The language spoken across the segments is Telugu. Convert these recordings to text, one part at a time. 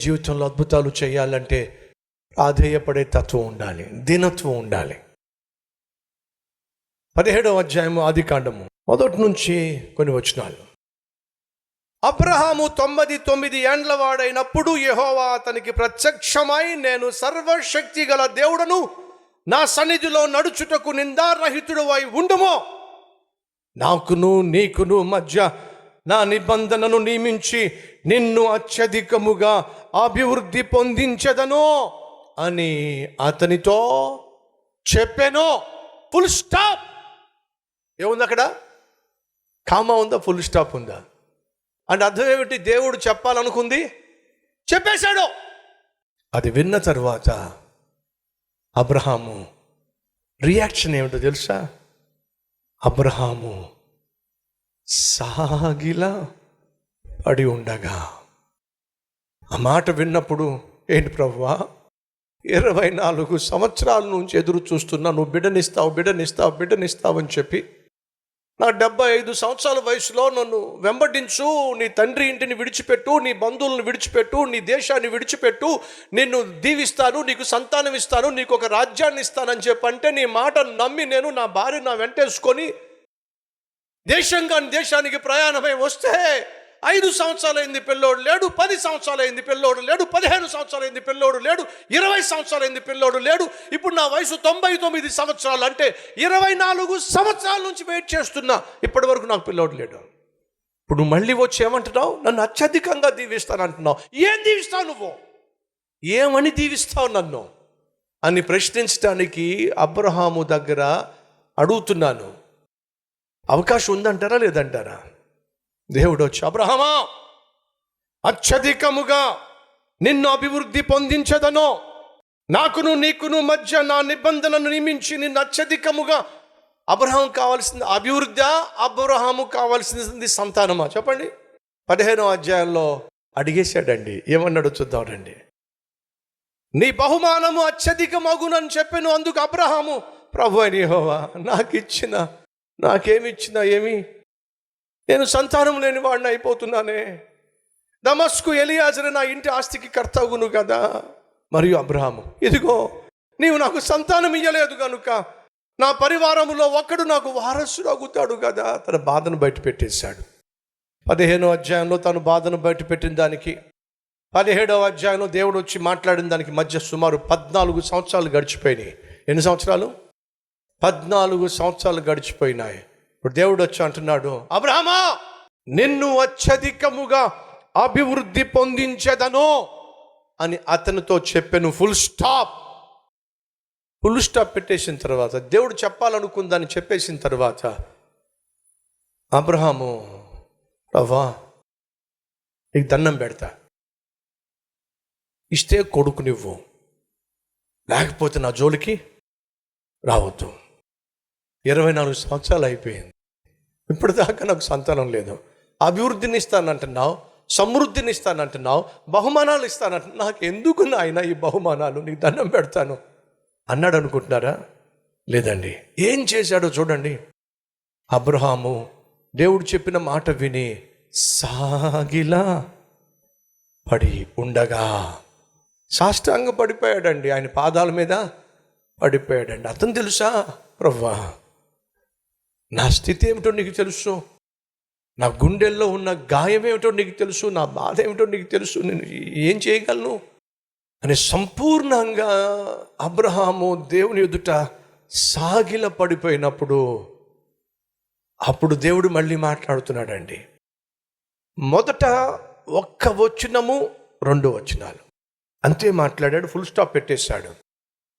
జీవితంలో అద్భుతాలు చేయాలంటే ప్రాధేయపడే తత్వం ఉండాలి, దీనత్వం ఉండాలి. 17వ అధ్యాయము ఆదికాండము 1 నుంచి కొన్ని వచనాలు. అబ్రహాము 99 ఏండ్ల వాడైనప్పుడు యెహోవా అతనికి ప్రత్యక్షమై, నేను సర్వశక్తి గల దేవుడను, నా సన్నిధిలో నడుచుటకు నిందారహితుడవై ఉండుమో, నాకును నీకును మధ్య నా నిబంధనను నియమించి నిన్ను అత్యధికముగా అభివృద్ధి పొందించదను అని అతనితో చెప్పాను. Full stop. ఏముంది అక్కడ? కామా ఉందా? ఫుల్ స్టాప్ ఉందా? అంటే అర్థం ఏమిటి? దేవుడు చెప్పాలనుకుంది చెప్పేశాడు. అది విన్న తర్వాత అబ్రహాము రియాక్షన్ ఏమిటో తెలుసా? అబ్రహాము సాగిలా పడి ఉండగా. ఆ మాట విన్నప్పుడు, ఏంటి ప్రభువా, 24 సంవత్సరాల నుంచి ఎదురు చూస్తున్నా, నువ్వు బిడ్డనిస్తావు అని చెప్పి, నా 75 సంవత్సరాల వయసులో నన్ను వెంబడించు, నీ తండ్రి ఇంటిని విడిచిపెట్టు, నీ బంధువులను విడిచిపెట్టు, నీ దేశాన్ని విడిచిపెట్టు, నిన్ను దీవిస్తాను, నీకు సంతానం ఇస్తాను, నీకు ఒక రాజ్యాన్ని ఇస్తానని చెప్పంటే, నీ మాట నమ్మి నేను నా భార్య నా వెంటేసుకొని దేశానికి ప్రయాణమై వస్తే 5 సంవత్సరాలైంది పిల్లోడు లేడు, 10 సంవత్సరాలైంది పిల్లోడు లేడు, 15 సంవత్సరాలైంది పిల్లోడు లేడు, 20 సంవత్సరాలైంది పిల్లోడు లేడు. ఇప్పుడు నా వయసు 99 సంవత్సరాలు. అంటే 24 సంవత్సరాల నుంచి వెయిట్ చేస్తున్నా, ఇప్పటి వరకు నాకు పిల్లోడు లేడు. ఇప్పుడు మళ్ళీ వచ్చి ఏమంటున్నావు? నన్ను అత్యధికంగా దీవిస్తాను అంటున్నావు. ఏం దీవిస్తావు నువ్వు? ఏమని దీవిస్తావు నన్ను అని ప్రశ్నించడానికి అబ్రహాము దగ్గర అడుగుతున్నాను. అవకాశం ఉందంటారా లేదంటారా? దేవుడు వచ్చి, అబ్రహామా, అత్యధికముగా నిన్ను అభివృద్ధి పొందించదను, నాకును నీకును మధ్య నా నిబంధనను నియమించి నిన్ను అత్యధికముగా. అబ్రహాం కావాల్సింది అభివృద్ధి, అబ్రహాము కావాల్సింది సంతానమా? చెప్పండి. 15వ అధ్యాయంలో అడిగేశాడండి. ఏమన్నాడు చూద్దామండి. నీ బహుమానము అత్యధికమగునని చెప్పాను. అందుకు అబ్రహాము, ప్రభు అయిన యెహోవా, నాకేమిచ్చినా ఏమి, నేను సంతానం లేని వాడిని అయిపోతున్నానే. దమస్కు ఎలియాజరు నా ఇంటి ఆస్తికి కర్తవును కదా. మరియు అబ్రహాము, ఇదిగో నీవు నాకు సంతానం ఇయ్యలేదు కనుక నా పరివారములో ఒక్కడు నాకు వారసుడు అగుతాడు కదా. తన బాధను బయట పెట్టేశాడు. 15వ అధ్యాయంలో తను బాధను బయట పెట్టిన దానికి 17వ అధ్యాయంలో దేవుడు వచ్చి మాట్లాడిన దానికి మధ్య సుమారు 14 సంవత్సరాలు గడిచిపోయినాయి. ఎన్ని సంవత్సరాలు? 14 సంవత్సరాలు గడిచిపోయినాయి. ఇప్పుడు దేవుడు వచ్చి అంటున్నాడు, అబ్రహామా, నిన్ను అత్యధికముగా అభివృద్ధి పొందించదను అని అతనితో చెప్పాను. ఫుల్ స్టాప్ పెట్టేసిన తర్వాత, దేవుడు చెప్పాలనుకుందని చెప్పేసిన తర్వాత అబ్రహాము, ప్రభా నీకు దండం పెడతా, ఇస్తే కొడుకు నువ్వు, లేకపోతే నా జోలికి రావద్దు. 24 సంవత్సరాలు అయిపోయింది, ఇప్పటిదాకా నాకు సంతానం లేదు. అభివృద్ధిని ఇస్తానంటున్నావు, సమృద్ధిని ఇస్తానంటున్నావు, బహుమానాలు ఇస్తానంటున్నావు. నాకు ఎందుకు నాయన ఈ బహుమానాలు? నీకు దండం పెడతాను అన్నాడు అనుకుంటున్నారా? లేదండి. ఏం చేశాడో చూడండి. అబ్రహాము దేవుడు చెప్పిన మాట విని సాగిలా పడి ఉండగా సాష్టాంగ పడిపోయాడండి. ఆయన పాదాల మీద పడిపోయాడండి. అతను తెలుసా, ప్రభువా, నా స్థితి ఏమిటో నీకు తెలుసు, నా గుండెల్లో ఉన్న గాయం ఏమిటో నీకు తెలుసు, నా బాధ ఏమిటో నీకు తెలుసు, నేను ఏం చేయగలను అని సంపూర్ణంగా అబ్రహాము దేవుని ఎదుట సాగిల పడిపోయినప్పుడు, అప్పుడు దేవుడు మళ్ళీ మాట్లాడుతున్నాడండి. మొదట 1 వచనము 2 వచనాలు అంతే మాట్లాడాడు. ఫుల్ స్టాప్ పెట్టేశాడు.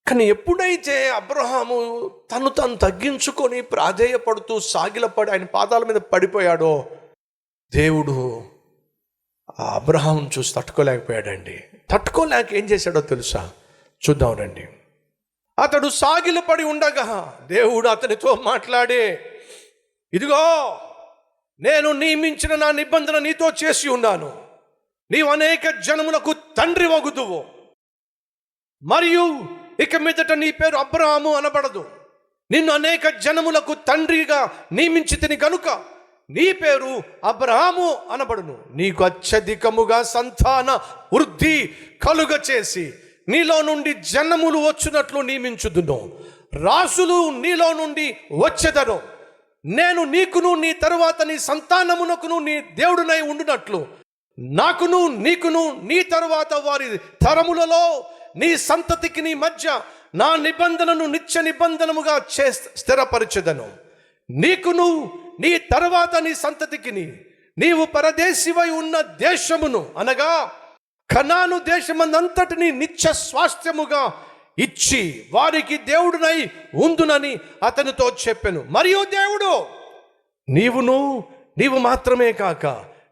కానీ ఎప్పుడైతే అబ్రహాము తను తగ్గించుకొని ప్రాధేయపడుతూ సాగిలపడి ఆయన పాదాల మీద పడిపోయాడో, దేవుడు ఆ అబ్రహామును చూసి తట్టుకోలేకపోయాడండి. తట్టుకోలేక ఏం చేశాడో తెలుసా? చూద్దాం రండి. అతడు సాగిలపడి ఉండగా దేవుడు అతనితో మాట్లాడే, ఇదిగో నేను నియమించిన నా నిబంధన నీతో చేసి ఉన్నాను, నీవు అనేక జనములకు తండ్రి వగుదువు, మరియు ఇక మీదట నీ పేరు అబ్రహాము అనబడదు, నిన్ను అనేక జనములకు తండ్రిగా నియమించి తిని కనుక నీ పేరు అబ్రహాము అనబడును. నీకు అత్యధికముగా సంతాన వృద్ధి కలుగ చేసి నీలో నుండి జనములు వచ్చినట్లు నియమించుదును. రాజులు నీలో నుండి వచ్చెదరు. నేను నీకును నీ తరువాత నీ సంతానమునకును నీ దేవుడునై ఉండునట్లు నాకును నీకును నీ తరువాత వారి తరములలో నీ సంతతికి నీ మధ్య నా నిబంధనను నిత్య నిబంధనముగా స్థిరపరచెదను. నీకును నీ తరువాత నీ సంతతికి నీవు పరదేశివై ఉన్న దేశమును అనగా కనాను దేశమందంతటిని నిత్య స్వాస్థ్యముగా ఇచ్చి వారికి దేవుడునై ఉందునని అతనితో చెప్పెను. మరియు దేవుడు నీవు మాత్రమే కాక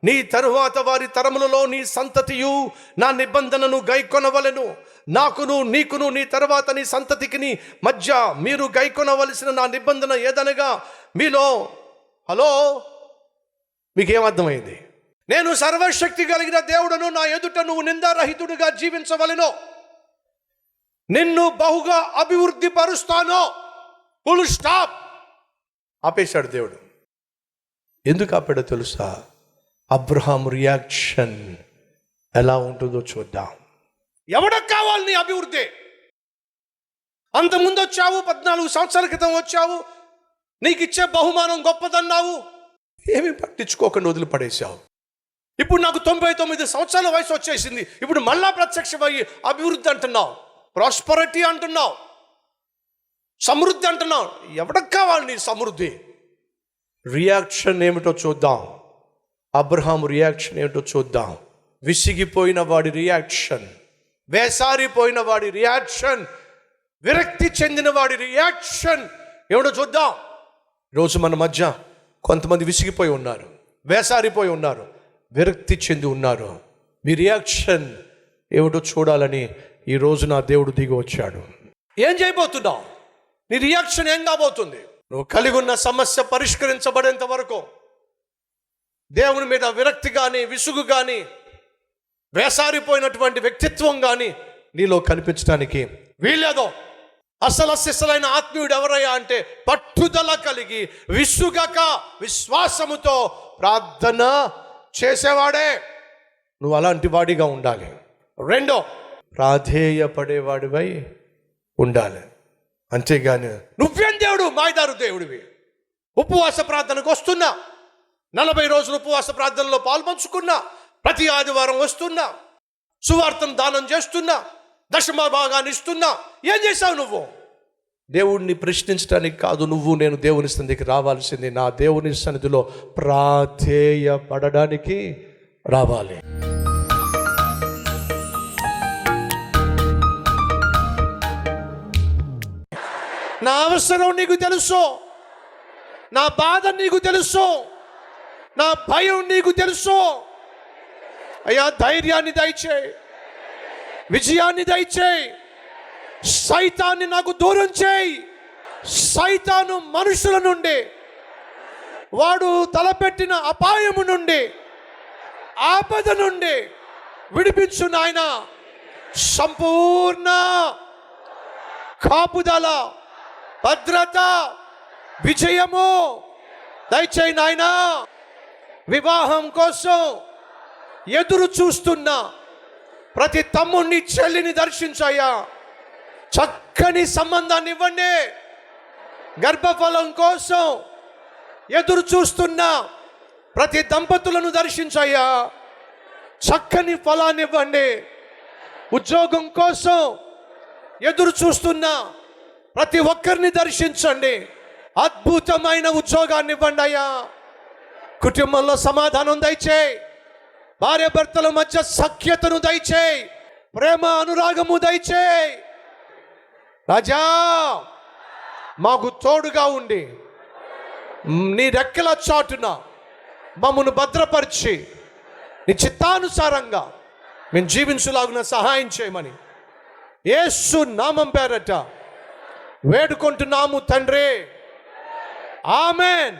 నీ తరువాత వారి తరములలో నీ సంతతియు నా నిబంధనను గైకొనవలెను. నాకును నీకును నీ తరువాత నీ సంతతికి మధ్య మీరు గైకొనవలసిన నా నిబంధన ఏదనగా మీలో మీకేమర్థమైంది? నేను సర్వశక్తి కలిగిన దేవుడను, నా ఎదుట నువ్వు నిందారహితుడిగా జీవించవలెను. నిన్ను బహుగా అభివృద్ధి పరుస్తాను. Full stop. ఆపేశాడు దేవుడు. ఎందుకు ఆపాడో తెలుసా? అబ్రహాం రియాక్షన్ ఎలా ఉంటుందో చూద్దాం. ఎవడకు కావాలి నీ అభివృద్ధి? అంతకుముందు వచ్చావు, 14 సంవత్సరాల క్రితం వచ్చావు, నీకు ఇచ్చే బహుమానం గొప్పదన్నావు, ఏమీ పట్టించుకోకుండా వదిలిపడేశావు. ఇప్పుడు నాకు 99 సంవత్సరాల వయసు వచ్చేసింది, ఇప్పుడు మళ్ళా ప్రత్యక్షమయ్యి అభివృద్ధి అంటున్నావు, ప్రాస్పరిటీ అంటున్నావు, సమృద్ధి అంటున్నావు. ఎవడకు కావాలి నీ సమృద్ధి? రియాక్షన్ ఏమిటో చూద్దాం. అబ్రహాం రియాక్షన్ ఏమిటో చూద్దాం. విసిగిపోయిన వాడి రియాక్షన్, వేసారిపోయిన వాడి రియాక్షన్, విరక్తి చెందిన వాడి రియాక్షన్ ఏమిటో చూద్దాం. ఈరోజు మన మధ్య కొంతమంది విసిగిపోయి ఉన్నారు, వేసారిపోయి ఉన్నారు, విరక్తి చెంది ఉన్నారు. మీ రియాక్షన్ ఏమిటో చూడాలని ఈరోజు నా దేవుడు దిగి వచ్చాడు. ఏం చేయబోతున్నావు? నీ రియాక్షన్ ఏం కాబోతుంది? నువ్వు కలిగి ఉన్న సమస్య పరిష్కరించబడేంత వరకు దేవుని మీద విరక్తి కానీ, విసుగు కానీ, వేసారిపోయినటువంటి వ్యక్తిత్వం కానీ నీలో కనిపించడానికి వీల్లేదో. అసలైన ఆత్మీయుడు ఎవరయ్యా అంటే పట్టుదల కలిగి విసుగక విశ్వాసముతో ప్రార్థన చేసేవాడే. నువ్వు అలాంటి వాడిగా ఉండాలి. రెండో, ప్రాధేయపడేవాడివై ఉండాలి. అంతేగాని నువ్వేం దేవుడు, మాయదారు దేవుడివి. ఉపవాస ప్రార్థనకు వస్తున్నా, 40 రోజులు ఉపవాస ప్రార్థనలో పాల్పంచుకున్నా, ప్రతి ఆదివారం వస్తున్నా, సువార్తను దానం చేస్తున్నా, దశమ భాగాన్ని ఇస్తున్నా. ఏం చేశావు నువ్వు? దేవుడిని ప్రశ్నించడానికి కాదు, నేను దేవుని సన్నిధికి రావాల్సింది నా దేవుని సన్నిధిలో ప్రాధేయపడడానికి రావాలి. నా అవసరం నీకు తెలుసు, నా బాధ నీకు తెలుసు, నా భయం నీకు తెలుసు. అయ్యా, ధైర్యాన్ని దయచేయి, విజయాన్ని దయచేయి. సైతాన్ని నాకు దూరం చేయి. సైతాను మనుషుల నుండి, వాడు తలపెట్టిన అపాయము నుండి, ఆపద నుండి విడిపించు నాయనా. సంపూర్ణ కాపుదల, భద్రత, విజయము దయచేయి నాయనా. వివాహం కోసం ఎదురు చూస్తున్నా ప్రతి తమ్ముడిని, చెల్లిని దర్శించయ్యా. చక్కని సంబంధాన్ని ఇవ్వండి. గర్భఫలం కోసం ఎదురు చూస్తున్నా ప్రతి దంపతులను దర్శించయ్యా. చక్కని ఫలాన్ని ఇవ్వండి. ఉద్యోగం కోసం ఎదురు చూస్తున్నా ప్రతి ఒక్కరిని దర్శించండి. అద్భుతమైన ఉద్యోగాన్ని ఇవ్వండి అయ్యా. కుటుంబంలో సమాధానం దయచేయి. భార్య భర్తల మధ్య సఖ్యతను దయచేయి. ప్రేమ, అనురాగము దయచేయి. రాజా, మాకు తోడుగా ఉండి నీ రెక్కల చాటున మమ్మను భద్రపరిచి నీ చిత్తానుసారంగా మేము జీవించులాగున సహాయం చేయమని యేసు నామం పేరట వేడుకుంటున్నాము తండ్రి. ఆమెన్.